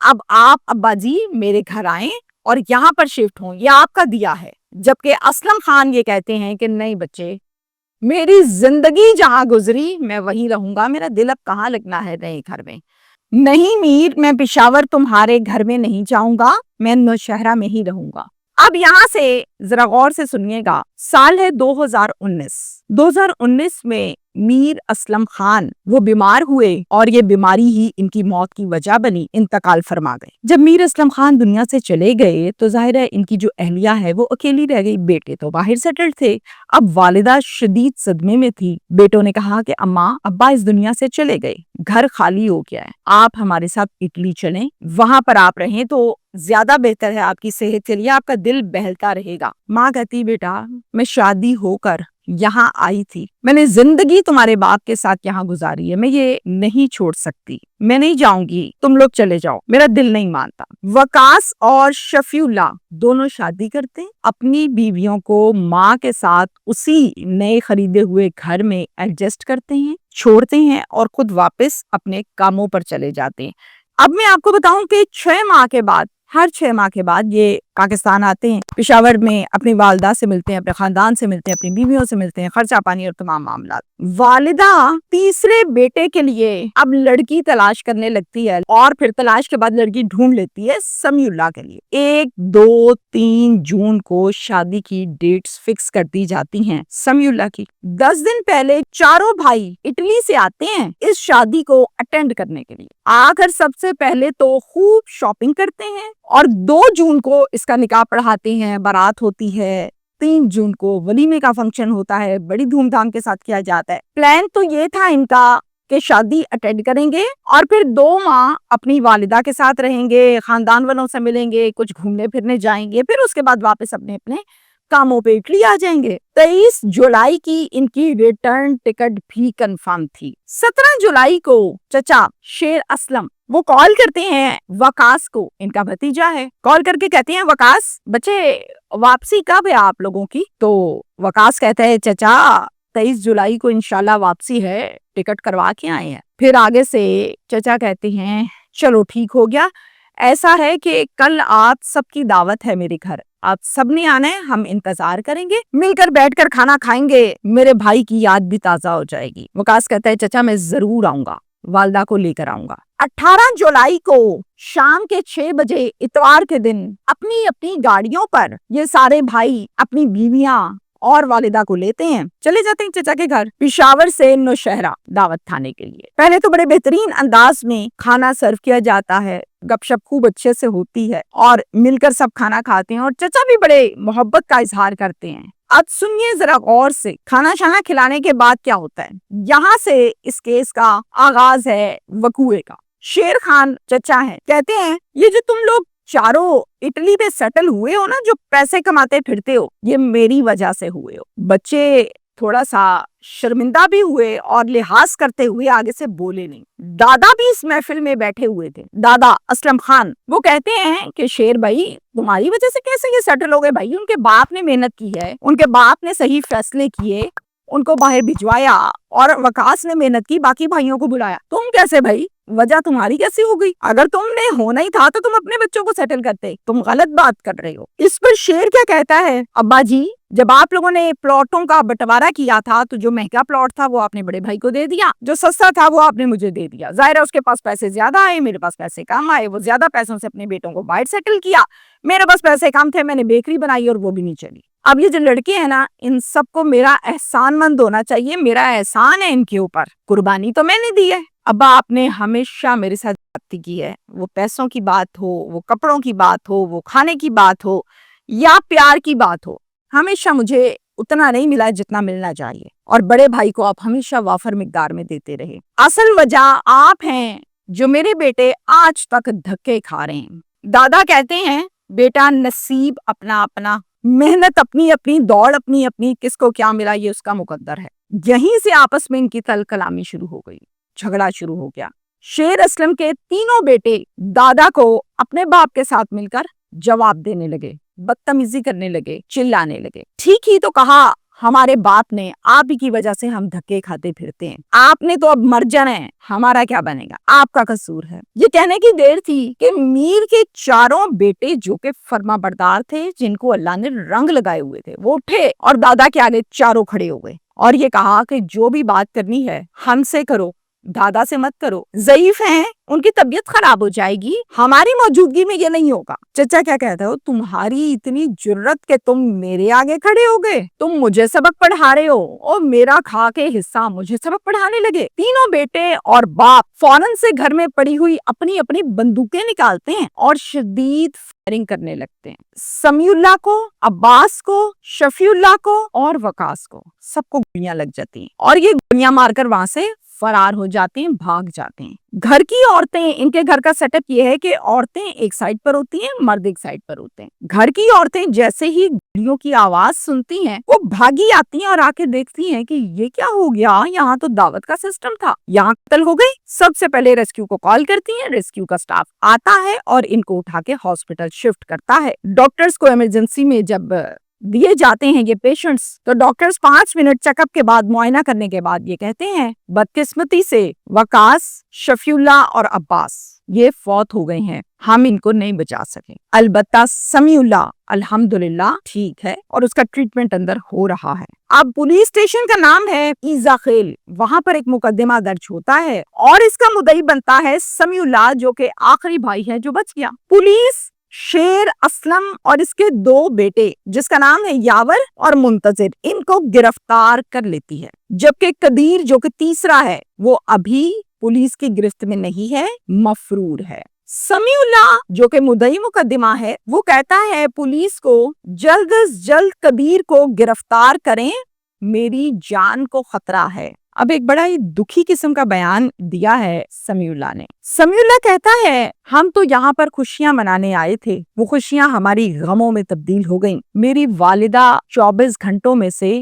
اب آپ ابا جی میرے گھر آئیں اور یہاں پر شفٹ ہوں، یہ آپ کا دیا ہے۔ جبکہ اسلم خان یہ کہتے ہیں کہ نہیں بچے، میری زندگی جہاں گزری میں وہیں رہوں گا، میرا دل اب کہاں لگنا ہے نئے گھر میں۔ نہیں میر، میں پشاور تمہارے گھر میں نہیں جاؤں گا، میں نوشہرہ میں ہی رہوں گا۔ اب یہاں سے ذرا غور سے سنیے گا، سال ہے 2019 میں میر اسلم خان وہ بیمار ہوئے اور یہ بیماری ہی ان کی موت کی وجہ بنی، انتقال فرما گئے۔ جب میر اسلم خان دنیا سے چلے گئے تو ظاہر ہے ان کی جو اہلیہ ہے وہ اکیلی رہ گئی، بیٹے تو باہر سیٹلڈ تھے۔ اب والدہ شدید صدمے میں تھی۔ بیٹوں نے کہا کہ اماں ابا اس دنیا سے چلے گئے، گھر خالی ہو گیا ہے، آپ ہمارے ساتھ اٹلی چلیں، وہاں پر آپ رہیں تو زیادہ بہتر ہے آپ کی صحت کے لیے، آپ کا دل بہلتا رہے گا۔ ماں کہتی بیٹا میں شادی ہو کر یہاں آئی تھی، میں نے زندگی تمہارے باپ کے ساتھ یہاں گزاری ہے، میں یہ نہیں چھوڑ سکتی، میں نہیں جاؤں گی، تم لوگ چلے جاؤ، میرا دل نہیں مانتا۔ وقاص اور شفیع اللہ دونوں شادی کرتے ہیں، اپنی بیویوں کو ماں کے ساتھ اسی نئے خریدے ہوئے گھر میں ایڈجسٹ کرتے ہیں، چھوڑتے ہیں اور خود واپس اپنے کاموں پر چلے جاتے ہیں۔ اب میں آپ کو بتاؤں کہ 6 ماہ کے بعد، ہر 6 ماہ کے بعد یہ پاکستان آتے ہیں، پشاور میں اپنی والدہ سے ملتے ہیں، اپنے خاندان سے ملتے ہیں، اپنی بیویوں سے ملتے ہیں، خرچہ پانی اور تمام معاملات۔ والدہ تیسرے بیٹے کے لیے اب لڑکی تلاش کرنے لگتی ہے اور پھر تلاش کے بعد لڑکی ڈھونڈ لیتی ہے سمیع اللہ کے لیے۔ 1، 2، 3 جون کو شادی کی ڈیٹس فکس کر دی جاتی ہیں سمیع اللہ کی۔ 10 دن پہلے چاروں بھائی اٹلی سے آتے ہیں اس شادی کو اٹینڈ کرنے کے لیے۔ آ کر سب سے پہلے تو خوب شاپنگ کرتے ہیں اور 2 جون کو اس کا نکاح پڑھاتے ہیں، بارات ہوتی ہے، 3 جون کو ولیمے کا فنکشن ہوتا ہے، بڑی دھوم دھام کے ساتھ کیا جاتا ہے۔ پلان تو یہ تھا ان کا کہ شادی اٹینڈ کریں گے اور پھر 2 ماہ اپنی والدہ کے ساتھ رہیں گے، خاندان والوں سے ملیں گے، کچھ گھومنے پھرنے جائیں گے، پھر اس کے بعد واپس اپنے اپنے کاموں پہ اٹلی آ جائیں گے۔ 23 جولائی کی ان کی ریٹرن ٹکٹ بھی کنفرم تھی۔ 17 جولائی کو چچا شیر اسلم وہ کال کرتے ہیں وقاص کو، ان کا بھتیجا ہے، کال کر کے کہتے ہیں وقاص بچے واپسی کب ہے آپ لوگوں کی؟ تو وقاص کہتا ہے چچا 23 جولائی کو انشاءاللہ واپسی ہے، ٹکٹ کروا کے آئے ہیں۔ پھر آگے سے چچا کہتے ہیں چلو ٹھیک ہو گیا، ایسا ہے کہ کل آپ سب کی دعوت ہے میرے گھر، آپ سب نے آنا ہے، ہم انتظار کریں گے، مل کر بیٹھ کر کھانا کھائیں گے، میرے بھائی کی یاد بھی تازہ ہو جائے گی۔ وقاص کہتا ہے چچا میں ضرور آؤں گا، والدہ کو لے کر آؤں گا۔ 18 جولائی کو شام کے 6 بجے اتوار کے دن اپنی اپنی گاڑیوں پر یہ سارے بھائی اپنی بیویاں اور والدہ کو لیتے ہیں، چلے جاتے ہیں چچا کے گھر، پشاور سے نوشہرہ دعوت کھانے کے لیے۔ پہلے تو بڑے بہترین انداز میں کھانا سرو کیا جاتا ہے، گپ شپ خوب اچھے سے ہوتی ہے اور مل کر سب کھانا کھاتے ہیں اور چچا بھی بڑے محبت کا اظہار کرتے ہیں۔ اب سنیے ذرا غور سے، کھانا شانا کھلانے کے بعد کیا ہوتا ہے، یہاں سے اس کیس کا آغاز ہے وقوعے کا۔ شیر خان چچا ہے، کہتے ہیں یہ جو تم لوگ چاروں اٹلی پہ سیٹل ہوئے ہو نا، جو پیسے کماتے پھرتے ہو، یہ میری وجہ سے ہوئے ہو۔ بچے تھوڑا سا شرمندہ بھی ہوئے اور لحاظ کرتے ہوئے آگے سے بولے نہیں۔ دادا بھی اس محفل میں بیٹھے ہوئے تھے، دادا اسلم خان، وہ کہتے ہیں کہ شیر بھائی تمہاری وجہ سے کیسے یہ سیٹل ہو گئے بھائی، ان کے باپ نے محنت کی ہے، ان کے باپ نے صحیح فیصلے کیے، ان کو باہر بھجوایا اور وقاص نے محنت کی، باقی بھائیوں کو بلایا، تم کیسے بھائی، وجہ تمہاری کیسی ہو گئی؟ اگر تم نے ہونا ہی تھا تو تم اپنے بچوں کو سیٹل کرتے، تم غلط بات کر رہے ہو۔ اس پر شیر کیا کہتا ہے، ابا جی جب آپ لوگوں نے پلاٹوں کا بٹوارا کیا تھا تو جو مہنگا پلاٹ تھا وہ آپ نے بڑے بھائی کو دے دیا، جو سستا تھا وہ آپ نے مجھے دے دیا، ظاہر ہے اس کے پاس پیسے زیادہ آئے، میرے پاس پیسے کم آئے، وہ زیادہ پیسوں سے اپنے بیٹوں کو باہر سیٹل کیا، میرے پاس پیسے کم تھے، میں نے بیکری بنائی اور وہ بھی نہیں چلی۔ اب یہ جو لڑکے ہیں نا، ان سب کو میرا احسان مند ہونا چاہیے، میرا احسان ہے ان کے اوپر، قربانی تو میں نے دی ہے۔ ابا آپ نے ہمیشہ میرے ساتھ زیادتی کی ہے، وہ پیسوں کی بات ہو، وہ کپڑوں کی بات ہو، وہ کھانے کی بات ہو یا پیار کی بات ہو، ہمیشہ مجھے اتنا نہیں ملا جتنا ملنا چاہیے، اور بڑے بھائی کو آپ ہمیشہ وافر مقدار میں دیتے رہے۔ اصل وجہ آپ ہیں جو میرے بیٹے آج تک دھکے کھا رہے ہیں۔ دادا کہتے ہیں بیٹا نصیب اپنا اپنا، محنت اپنی اپنی، دوڑ اپنی اپنی، کس کو کیا ملا یہ اس کا مقدر ہے۔ یہیں سے آپس میں ان کی تل کلامی شروع ہو گئی، جھگڑا شروع ہو گیا۔ شیر اسلم کے تینوں بیٹے دادا کو اپنے باپ کے ساتھ مل کر جواب دینے لگے، بدتمیزی کرنے لگے، چلانے لگے۔ ٹھیک ہی تو کہا، ہمارے باپ نے آپ ہی کی وجہ سے ہم دھکے کھاتے پھرتے ہیں, آپ نے تو اب مر جانا ہے, ہمارا کیا بنے گا, آپ کا قصور ہے. یہ کہنے کی دیر تھی کہ میر کے چاروں بیٹے جو کہ فرما بردار تھے, جن کو اللہ نے رنگ لگائے ہوئے تھے, وہ اٹھے اور دادا کے آگے چاروں کھڑے ہو گئے اور یہ کہا کہ جو بھی بات کرنی ہے ہم سے کرو, دادا سے مت کرو, ضعیف ہیں, ان کی طبیعت خراب ہو جائے گی, ہماری موجودگی میں یہ نہیں ہوگا. چچا کیا کہتا ہو, تمہاری اتنی جرت کہ تم میرے آگے کھڑے ہو گئے, تم مجھے سبق پڑھا رہے ہو اور میرا کھا کے حصہ مجھے سبق پڑھانے لگے. تینوں بیٹے اور باپ فوراً سے گھر میں پڑی ہوئی اپنی اپنی بندوقیں نکالتے ہیں اور شدید فائرنگ کرنے لگتے ہیں. سمیع اللہ کو, عباس کو, شفیع اللہ کو اور وقاص کو سب کو گولیاں لگ جاتی ہیں اور یہ گولیاں مار کر وہاں سے فرار ہو جاتے ہیں, بھاگ جاتے ہیں. گھر کی عورتیں, ان کے گھر کا سیٹ اپ یہ ہے کہ عورتیں ایک سائڈ پر ہوتی ہیں, مرد ایک سائڈ پر ہوتے ہیں. گھر کی عورتیں جیسے ہی گولیوں کی آواز سنتی ہیں وہ بھاگی آتی ہیں اور آ کے دیکھتی ہیں کہ یہ کیا ہو گیا, یہاں تو دعوت کا سسٹم تھا, یہاں قتل ہو گئی. سب سے پہلے ریسکیو کو کال کرتی ہیں, ریسکیو کا سٹاف آتا ہے اور ان کو اٹھا کے ہاسپٹل شفٹ کرتا ہے. ڈاکٹرز کو ایمرجنسی میں جب دیے جاتے ہیں یہ پیشنٹس, تو ڈاکٹرز 5 منٹ چیک اپ کے بعد, معائنہ کرنے کے بعد یہ کہتے ہیں بدقسمتی سے وقاص, شفیع اللہ اور عباس یہ فوت ہو گئے ہیں, ہم ان کو نہیں بچا سکے. البتہ سمیع اللہ الحمدللہ ٹھیک ہے اور اس کا ٹریٹمنٹ اندر ہو رہا ہے. اب پولیس اسٹیشن کا نام ہے ایزا خیل, وہاں پر ایک مقدمہ درج ہوتا ہے اور اس کا مدعی بنتا ہے سمیع اللہ جو کہ آخری بھائی ہے جو بچ گیا. پولیس شیر اسلم اور اس کے 2 بیٹے جس کا نام ہے یاور اور منتظر, ان کو گرفتار کر لیتی ہے, جبکہ قدیر جو کہ تیسرا ہے وہ ابھی پولیس کی گرفت میں نہیں ہے, مفرور ہے. سمیع اللہ جو کہ مدعی مقدمہ ہے وہ کہتا ہے پولیس کو جلد از جلد قدیر کو گرفتار کریں, میری جان کو خطرہ ہے. اب ایک بڑا ہی دکھی قسم کا بیان دیا ہے سمیع اللہ نے. سمیع اللہ کہتا ہے ہم تو یہاں پر خوشیاں منانے آئے تھے, وہ خوشیاں ہماری غموں میں تبدیل ہو گئیں. میری والدہ 24 گھنٹوں میں سے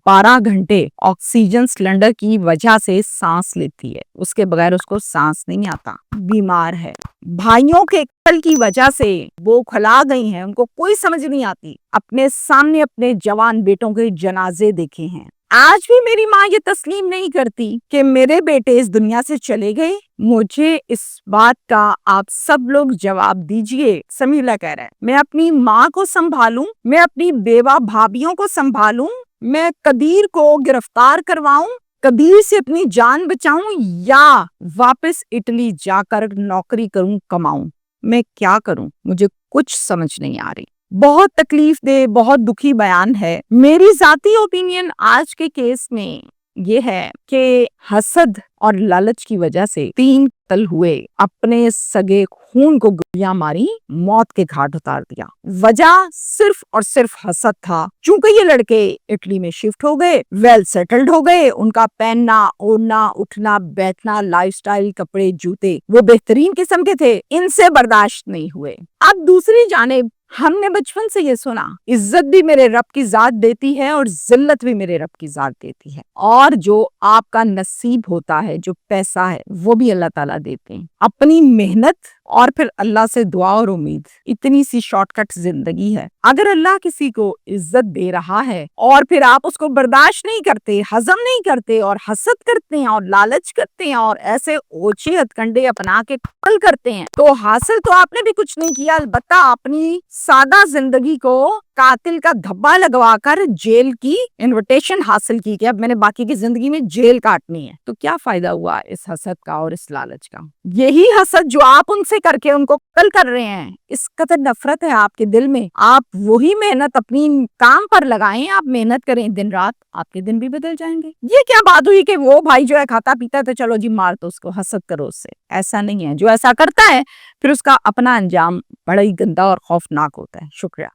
12 گھنٹے آکسیجن سلنڈر کی وجہ سے سانس لیتی ہے, اس کے بغیر اس کو سانس نہیں آتا, بیمار ہے. بھائیوں کے قتل کی وجہ سے وہ کھلا گئی ہیں, ان کو کوئی سمجھ نہیں آتی. اپنے سامنے اپنے جوان بیٹوں کے جنازے دیکھے ہیں. آج بھی میری ماں یہ تسلیم نہیں کرتی کہ میرے بیٹے اس دنیا سے چلے گئے. مجھے اس بات کا آپ سب لوگ جواب دیجئے. سمیع اللہ کہہ رہا ہے میں اپنی ماں کو سنبھالوں, میں اپنی بیوہ بھابھیوں کو سنبھالوں, میں قدیر کو گرفتار کرواؤں, قدیر سے اپنی جان بچاؤں, یا واپس اٹلی جا کر نوکری کروں, کماؤں. میں کیا کروں, مجھے کچھ سمجھ نہیں آ رہی. بہت تکلیف دہ, بہت دکھی بیان ہے. میری ذاتی اوپینین آج کے کیس میں یہ ہے کہ حسد اور لالچ کی وجہ سے 3 قتل ہوئے, اپنے سگے خون کو گولیاں ماری, موت کے گھاٹ اتار دیا. وجہ صرف اور صرف حسد تھا. چونکہ یہ لڑکے اٹلی میں شفٹ ہو گئے, ویل سیٹلڈ ہو گئے, ان کا پہننا, اوڑھنا, اٹھنا, بیٹھنا, لائف سٹائل, کپڑے, جوتے وہ بہترین قسم کے تھے, ان سے برداشت نہیں ہوئے. اب دوسری جانب ہم نے بچپن سے یہ سنا عزت بھی میرے رب کی ذات دیتی ہے اور ذلت بھی میرے رب کی ذات دیتی ہے, اور جو آپ کا نصیب ہوتا ہے, جو پیسہ ہے, وہ بھی اللہ تعالیٰ دیتے ہیں. اپنی محنت اور پھر اللہ سے دعا اور امید, اتنی سی شارٹ کٹ زندگی ہے. اگر اللہ کسی کو عزت دے رہا ہے اور پھر آپ اس کو برداشت نہیں کرتے, ہضم نہیں کرتے اور حسد کرتے ہیں اور لالچ کرتے ہیں اور ایسے اوچھے ہتھ کنڈے اپنا کے قتل کرتے ہیں, تو حاصل تو آپ نے بھی کچھ نہیں کیا, البتہ اپنی سادہ زندگی کو قاتل کا دھبا لگوا کر جیل کی انویٹیشن حاصل کی کہ اب میں نے باقی کی زندگی میں جیل کاٹنی ہے. تو کیا فائدہ ہوا اس حسد کا اور اس لالچ کا؟ یہی حسد جو آپ ان سے کر کے ان کو قتل کر رہے ہیں, اس قدر نفرت ہے آپ کے دل میں, آپ وہی محنت اپنی کام پر لگائیں, آپ محنت کریں دن رات, آپ کے دن بھی بدل جائیں گے. یہ کیا بات ہوئی کہ وہ بھائی جو ہے کھاتا پیتا تو چلو جی مار تو اس کو, حسد کرو اس سے. ایسا نہیں ہے. جو ایسا کرتا ہے پھر اس کا اپنا انجام بڑا ہی گندا اور خوفناک ہوتا ہے. شکریہ.